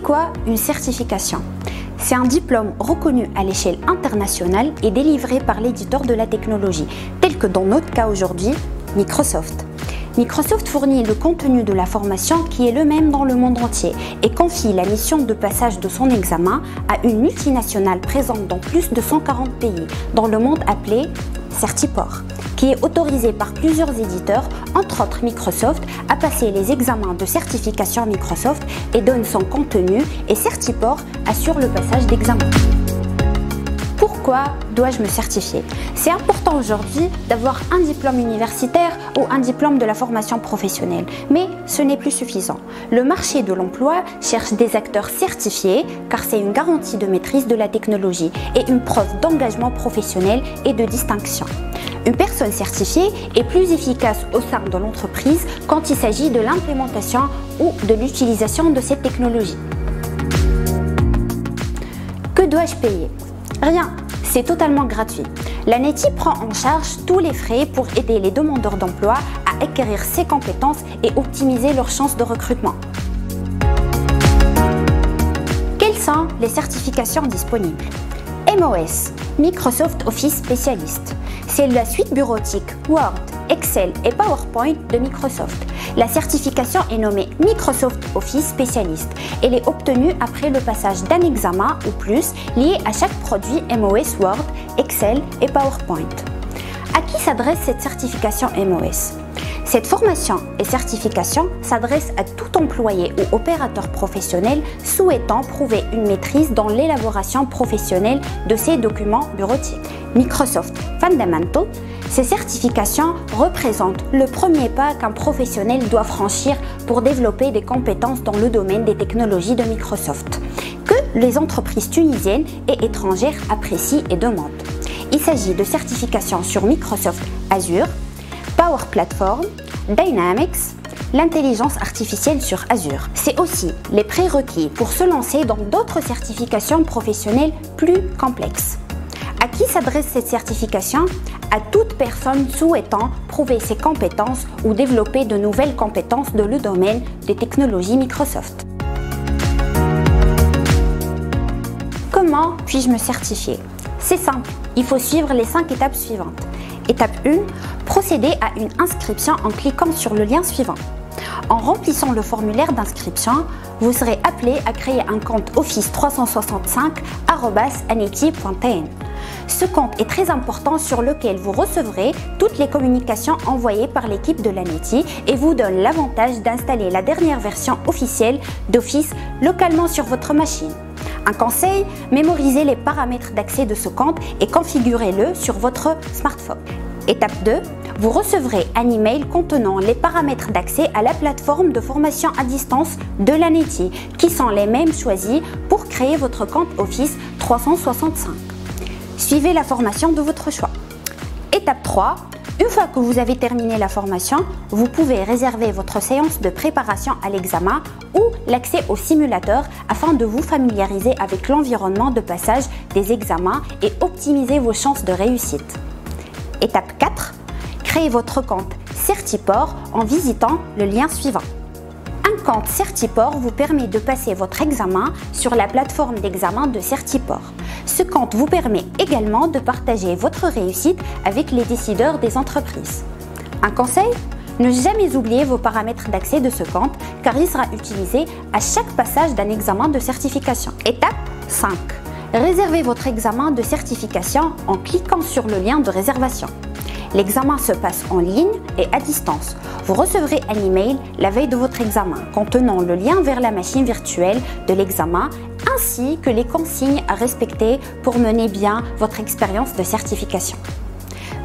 quoi une certification? C'est un diplôme reconnu à l'échelle internationale et délivré par l'éditeur de la technologie, tel que dans notre cas aujourd'hui, Microsoft. Microsoft fournit le contenu de la formation qui est le même dans le monde entier et confie la mission de passage de son examen à une multinationale présente dans plus de 140 pays dans le monde appelée Certiport, qui est autorisée par plusieurs éditeurs, entre autres Microsoft, à passer les examens de certification Microsoft et donne son contenu, et Certiport assure le passage d'examen. Pourquoi dois-je me certifier? C'est important aujourd'hui d'avoir un diplôme universitaire ou un diplôme de la formation professionnelle, mais ce n'est plus suffisant. Le marché de l'emploi cherche des acteurs certifiés car c'est une garantie de maîtrise de la technologie et une preuve d'engagement professionnel et de distinction. Une personne certifiée est plus efficace au sein de l'entreprise quand il s'agit de l'implémentation ou de l'utilisation de cette technologie. Que dois-je payer? Rien, c'est totalement gratuit. L'ANETI prend en charge tous les frais pour aider les demandeurs d'emploi à acquérir ces compétences et optimiser leurs chances de recrutement. Quelles sont les certifications disponibles? MOS, Microsoft Office Spécialiste. C'est la suite bureautique Word, Excel et PowerPoint de Microsoft. La certification est nommée Microsoft Office Spécialiste. Elle est obtenue après le passage d'un examen ou plus lié à chaque produit MOS Word, Excel et PowerPoint. À qui s'adresse cette certification MOS? Cette formation et certification s'adresse à tout employé ou opérateur professionnel souhaitant prouver une maîtrise dans l'élaboration professionnelle de ces documents bureautiques. Microsoft Fundamental, ces certifications représentent le premier pas qu'un professionnel doit franchir pour développer des compétences dans le domaine des technologies de Microsoft, que les entreprises tunisiennes et étrangères apprécient et demandent. Il s'agit de certifications sur Microsoft Azure, Power Platform, Dynamics, l'intelligence artificielle sur Azure. C'est aussi les prérequis pour se lancer dans d'autres certifications professionnelles plus complexes. À qui s'adresse cette certification? À toute personne souhaitant prouver ses compétences ou développer de nouvelles compétences dans le domaine des technologies Microsoft. Comment puis-je me certifier? C'est simple, il faut suivre les 5 étapes suivantes. Étape 1, procédez à une inscription en cliquant sur le lien suivant. En remplissant le formulaire d'inscription, vous serez appelé à créer un compte Office 365@aneti.tn. Ce compte est très important sur lequel vous recevrez toutes les communications envoyées par l'équipe de l'ANETI et vous donne l'avantage d'installer la dernière version officielle d'Office localement sur votre machine. Un conseil, mémorisez les paramètres d'accès de ce compte et configurez-le sur votre smartphone. Étape 2, vous recevrez un email contenant les paramètres d'accès à la plateforme de formation à distance de l'ANETI, qui sont les mêmes choisis pour créer votre compte Office 365. Suivez la formation de votre choix. Étape 3, une fois que vous avez terminé la formation, vous pouvez réserver votre séance de préparation à l'examen ou l'accès au simulateur afin de vous familiariser avec l'environnement de passage des examens et optimiser vos chances de réussite. Étape 4, créez votre compte Certiport en visitant le lien suivant. Un compte Certiport vous permet de passer votre examen sur la plateforme d'examen de Certiport. Ce compte vous permet également de partager votre réussite avec les décideurs des entreprises. Un conseil? Ne jamais oublier vos paramètres d'accès de ce compte car il sera utilisé à chaque passage d'un examen de certification. Étape 5. Réservez votre examen de certification en cliquant sur le lien de réservation. L'examen se passe en ligne et à distance. Vous recevrez un email la veille de votre examen contenant le lien vers la machine virtuelle de l'examen ainsi que les consignes à respecter pour mener bien votre expérience de certification.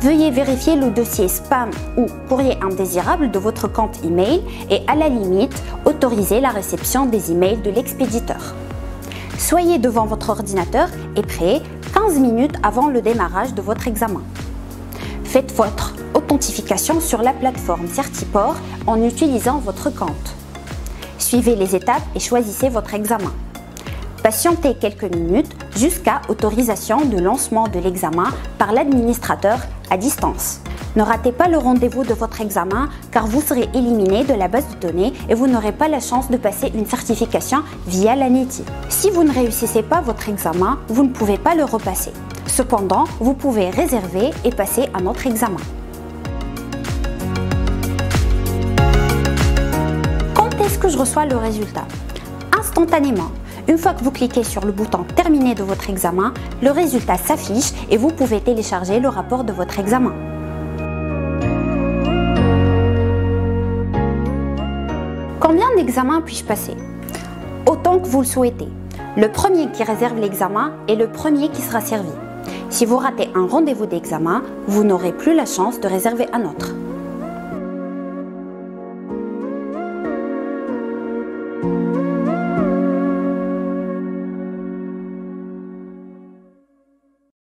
Veuillez vérifier le dossier spam ou courrier indésirable de votre compte email et à la limite, autoriser la réception des emails de l'expéditeur. Soyez devant votre ordinateur et prêt 15 minutes avant le démarrage de votre examen. Faites votre authentification sur la plateforme Certiport en utilisant votre compte. Suivez les étapes et choisissez votre examen. Patientez quelques minutes jusqu'à autorisation de lancement de l'examen par l'administrateur à distance. Ne ratez pas le rendez-vous de votre examen car vous serez éliminé de la base de données et vous n'aurez pas la chance de passer une certification via l'ANETI. Si vous ne réussissez pas votre examen, vous ne pouvez pas le repasser. Cependant, vous pouvez réserver et passer un autre examen. Quand est-ce que je reçois le résultat? Instantanément. Une fois que vous cliquez sur le bouton « Terminer » de votre examen, le résultat s'affiche et vous pouvez télécharger le rapport de votre examen. Combien d'examens puis-je passer? Autant que vous le souhaitez. Le premier qui réserve l'examen est le premier qui sera servi. Si vous ratez un rendez-vous d'examen, vous n'aurez plus la chance de réserver un autre.